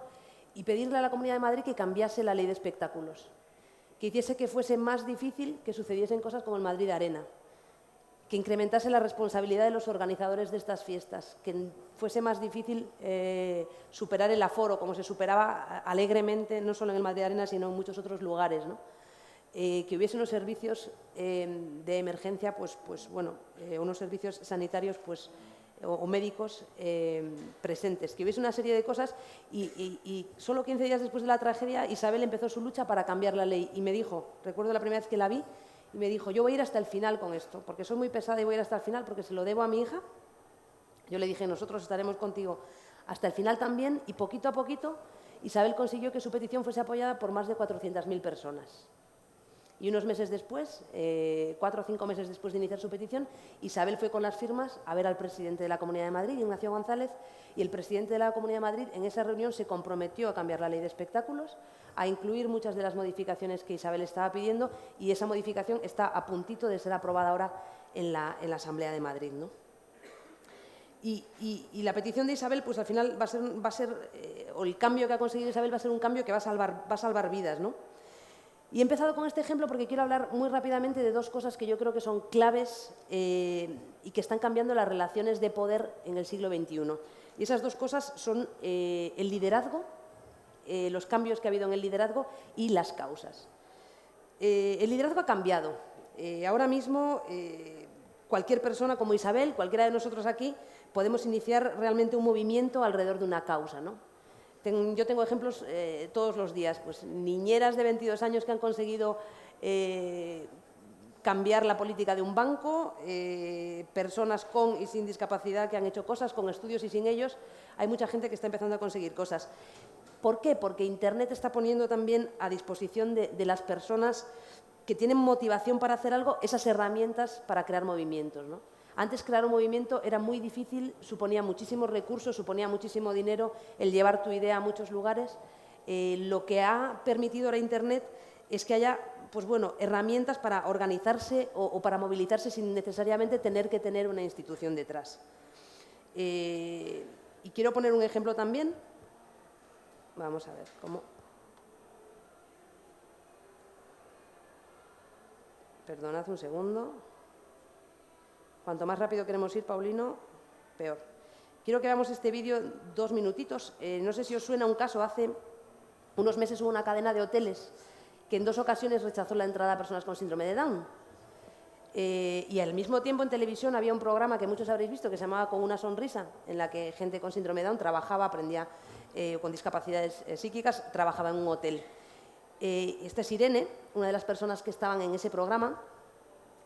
y pedirle a la Comunidad de Madrid que cambiase la ley de espectáculos, que hiciese que fuese más difícil que sucediesen cosas como el Madrid Arena, que incrementase la responsabilidad de los organizadores de estas fiestas, que fuese más difícil superar el aforo, como se superaba alegremente, no solo en el Madrid Arena, sino en muchos otros lugares, ¿no? Que hubiese unos servicios de emergencia, unos servicios sanitarios o médicos presentes, que hubiese una serie de cosas y solo 15 días después de la tragedia Isabel empezó su lucha para cambiar la ley y me dijo, recuerdo la primera vez que la vi, y me dijo, yo voy a ir hasta el final con esto, porque soy muy pesada y voy a ir hasta el final porque se lo debo a mi hija. Yo le dije, nosotros estaremos contigo hasta el final también, y poquito a poquito Isabel consiguió que su petición fuese apoyada por más de 400.000 personas. Y unos meses después, 4 o 5 meses después de iniciar su petición, Isabel fue con las firmas a ver al presidente de la Comunidad de Madrid, Ignacio González, y el presidente de la Comunidad de Madrid en esa reunión se comprometió a cambiar la ley de espectáculos, a incluir muchas de las modificaciones que Isabel estaba pidiendo, y esa modificación está a puntito de ser aprobada ahora en la Asamblea de Madrid, ¿no? Y la petición de Isabel, pues al final o el cambio que ha conseguido Isabel va a ser un cambio que va a salvar vidas, ¿no? Y he empezado con este ejemplo porque quiero hablar muy rápidamente de 2 cosas que yo creo que son claves y que están cambiando las relaciones de poder en el siglo XXI. Y esas 2 cosas son el liderazgo, los cambios que ha habido en el liderazgo y las causas. El liderazgo ha cambiado. Ahora mismo cualquier persona como Isabel, cualquiera de nosotros aquí, podemos iniciar realmente un movimiento alrededor de una causa, ¿no? Yo tengo ejemplos todos los días, pues niñeras de 22 años que han conseguido cambiar la política de un banco, personas con y sin discapacidad que han hecho cosas, con estudios y sin ellos. Hay mucha gente que está empezando a conseguir cosas. ¿Por qué? Porque Internet está poniendo también a disposición de las personas que tienen motivación para hacer algo esas herramientas para crear movimientos, ¿no? Antes crear un movimiento era muy difícil, suponía muchísimos recursos, suponía muchísimo dinero el llevar tu idea a muchos lugares. Lo que ha permitido ahora Internet es que haya pues bueno, herramientas para organizarse o para movilizarse sin necesariamente tener que tener una institución detrás. Y quiero poner un ejemplo también. Vamos a ver cómo. Perdonad un segundo. Cuanto más rápido queremos ir, Paulino, peor. Quiero que veamos este vídeo 2 minutitos. No sé si os suena un caso. Hace unos meses hubo una cadena de hoteles que en 2 ocasiones rechazó la entrada a personas con síndrome de Down. Y al mismo tiempo en televisión había un programa que muchos habréis visto que se llamaba Con una sonrisa, en la que gente con síndrome de Down trabajaba, aprendía con discapacidades psíquicas, trabajaba en un hotel. Esta es Irene, una de las personas que estaban en ese programa.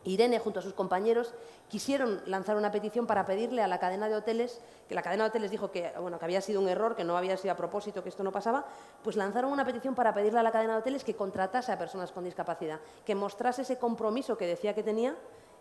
Irene, junto a sus compañeros, quisieron lanzar una petición para pedirle a la cadena de hoteles, que la cadena de hoteles dijo que, bueno, que había sido un error, que no había sido a propósito, que esto no pasaba, pues lanzaron una petición para pedirle a la cadena de hoteles que contratase a personas con discapacidad, que mostrase ese compromiso que decía que tenía,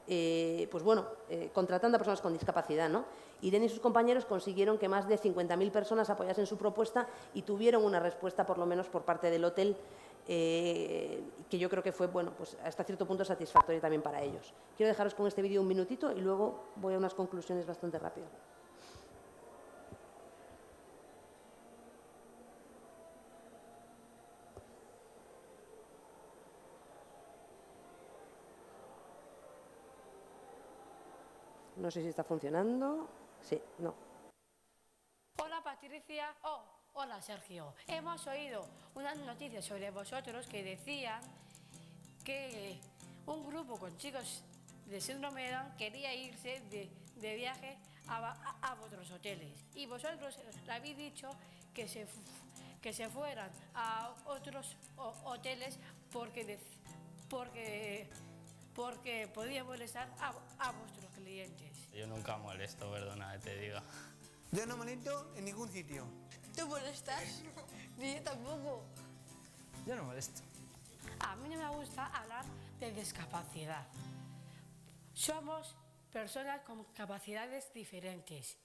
pues bueno, contratando a personas con discapacidad, ¿no? Irene y sus compañeros consiguieron que más de 50.000 personas apoyasen su propuesta y tuvieron una respuesta, por lo menos por parte del hotel, que yo creo que fue, bueno, pues hasta cierto punto satisfactorio también para ellos. Quiero dejaros con este vídeo un minutito y luego voy a unas conclusiones bastante rápido. No sé si está funcionando. Sí, no. Hola Patricia. Hola Sergio. Hemos oído unas noticias sobre vosotros que decían que un grupo con chicos de síndrome de Down quería irse de viaje a vuestros hoteles. Y vosotros le habéis dicho que se fueran a otros hoteles porque podía molestar a vuestros clientes. Yo nunca molesto, perdona que te diga. Yo no molesto en ningún sitio. ¿Tú molestas? Ni yo tampoco. Yo no molesto. A mí no me gusta hablar de discapacidad. Somos personas con capacidades diferentes.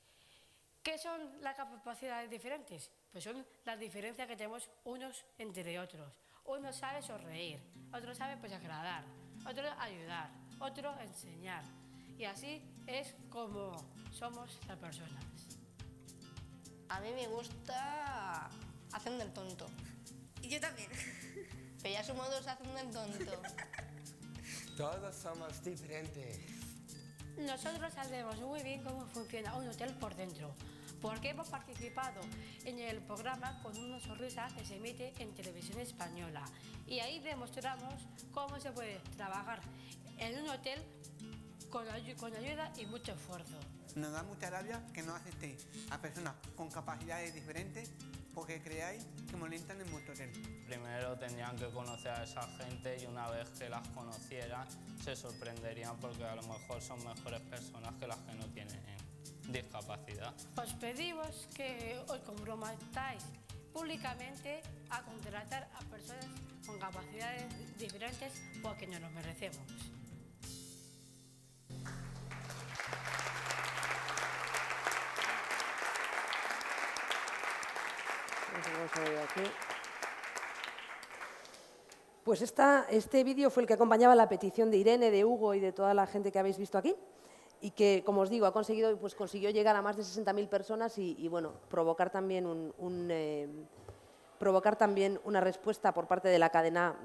¿Qué son las capacidades diferentes? Pues son las diferencias que tenemos unos entre otros. Uno sabe sonreír, otro sabe pues agradar, otro ayudar, otro enseñar. Y así es como somos las personas. A mí me gusta haciendo el tonto. Y yo también. Pero ya somos 2 haciendo el tonto. Todos somos diferentes. Nosotros sabemos muy bien cómo funciona un hotel por dentro, porque hemos participado en el programa Con una sonrisa que se emite en Televisión Española. Y ahí demostramos cómo se puede trabajar en un hotel con ayuda y mucho esfuerzo. Nos da mucha rabia que no aceptéis a personas con capacidades diferentes porque creáis que molestan en vuestro hotel. Primero tendrían que conocer a esa gente y una vez que las conocieran se sorprenderían porque a lo mejor son mejores personas que las que no tienen discapacidad. Os pedimos que os comprometáis públicamente a contratar a personas con capacidades diferentes porque nos lo merecemos. Pues este vídeo fue el que acompañaba la petición de Irene, de Hugo y de toda la gente que habéis visto aquí y que, como os digo, ha conseguido, pues consiguió llegar a más de 60.000 personas y bueno, provocar también una respuesta por parte de la cadena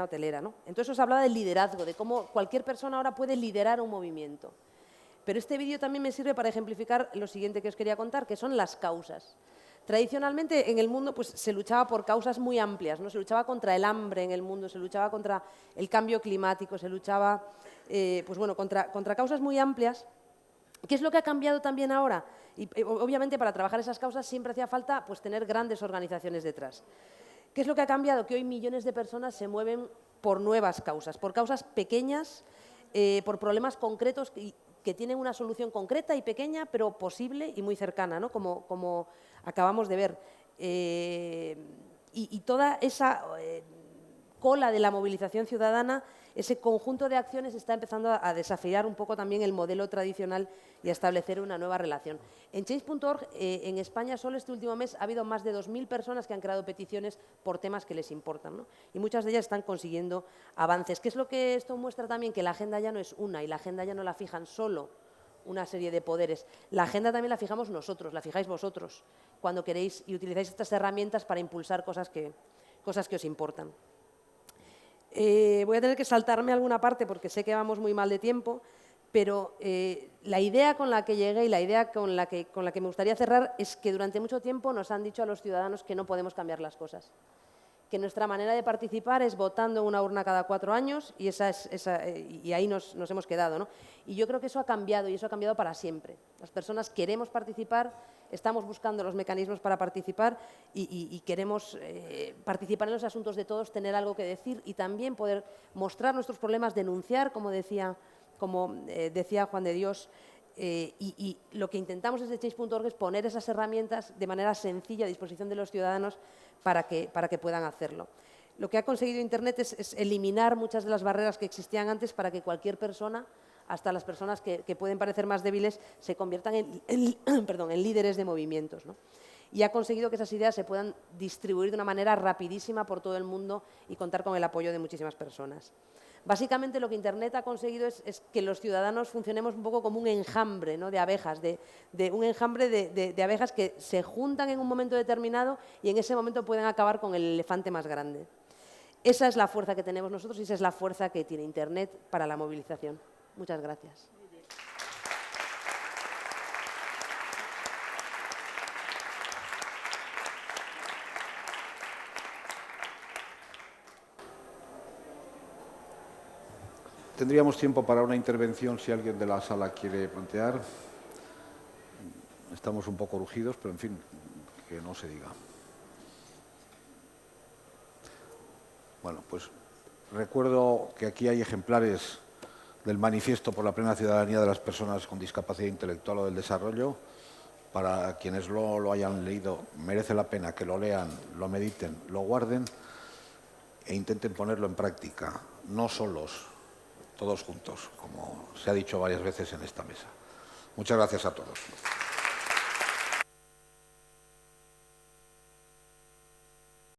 hotelera, ¿no? Entonces os hablaba del liderazgo, de cómo cualquier persona ahora puede liderar un movimiento. Pero este vídeo también me sirve para ejemplificar lo siguiente que os quería contar, que son las causas. Tradicionalmente en el mundo pues, se luchaba por causas muy amplias, ¿no? Se luchaba contra el hambre en el mundo, se luchaba contra el cambio climático, se luchaba pues, bueno, contra causas muy amplias. ¿Qué es lo que ha cambiado también ahora? Y obviamente para trabajar esas causas siempre hacía falta pues, tener grandes organizaciones detrás. ¿Qué es lo que ha cambiado? Que hoy millones de personas se mueven por nuevas causas, por causas pequeñas por problemas concretos que tienen una solución concreta y pequeña, pero posible y muy cercana, ¿no? Como acabamos de ver. Y toda esa cola de la movilización ciudadana, ese conjunto de acciones está empezando a desafiar un poco también el modelo tradicional y a establecer una nueva relación. En Change.org, en España, solo este último mes ha habido más de 2.000 personas que han creado peticiones por temas que les importan, ¿no? Y muchas de ellas están consiguiendo avances. ¿Qué es lo que esto muestra también? Que la agenda ya no es una y la agenda ya no la fijan solo una serie de poderes. La agenda también la fijamos nosotros, la fijáis vosotros, cuando queréis y utilizáis estas herramientas para impulsar cosas que os importan. Voy a tener que saltarme alguna parte porque sé que vamos muy mal de tiempo, pero la idea con la que llegué y la idea con la que me gustaría cerrar es que durante mucho tiempo nos han dicho a los ciudadanos que no podemos cambiar las cosas, que nuestra manera de participar es votando en una urna cada 4 años y, y ahí nos hemos quedado, ¿no? Y yo creo que eso ha cambiado y eso ha cambiado para siempre. Las personas queremos participar, estamos buscando los mecanismos para participar y queremos participar en los asuntos de todos, tener algo que decir y también poder mostrar nuestros problemas, denunciar, como decía Juan de Dios. Y lo que intentamos desde Change.org es poner esas herramientas de manera sencilla a disposición de los ciudadanos para que puedan hacerlo. Lo que ha conseguido Internet es eliminar muchas de las barreras que existían antes para que cualquier persona, hasta las personas que pueden parecer más débiles, se conviertan en líderes de movimientos, ¿no? Y ha conseguido que esas ideas se puedan distribuir de una manera rapidísima por todo el mundo y contar con el apoyo de muchísimas personas. Básicamente lo que Internet ha conseguido es que los ciudadanos funcionemos un poco como un enjambre, ¿no?, de abejas, un enjambre de abejas que se juntan en un momento determinado y en ese momento pueden acabar con el elefante más grande. Esa es la fuerza que tenemos nosotros y esa es la fuerza que tiene Internet para la movilización. Muchas gracias. Tendríamos tiempo para una intervención si alguien de la sala quiere plantear. Estamos un poco urgidos, pero en fin, que no se diga. Bueno, pues recuerdo que aquí hay ejemplares del Manifiesto por la Plena Ciudadanía de las Personas con Discapacidad Intelectual o del Desarrollo. Para quienes lo hayan leído, merece la pena que lo lean, lo mediten, lo guarden e intenten ponerlo en práctica, no solos, todos juntos, como se ha dicho varias veces en esta mesa. Muchas gracias a todos.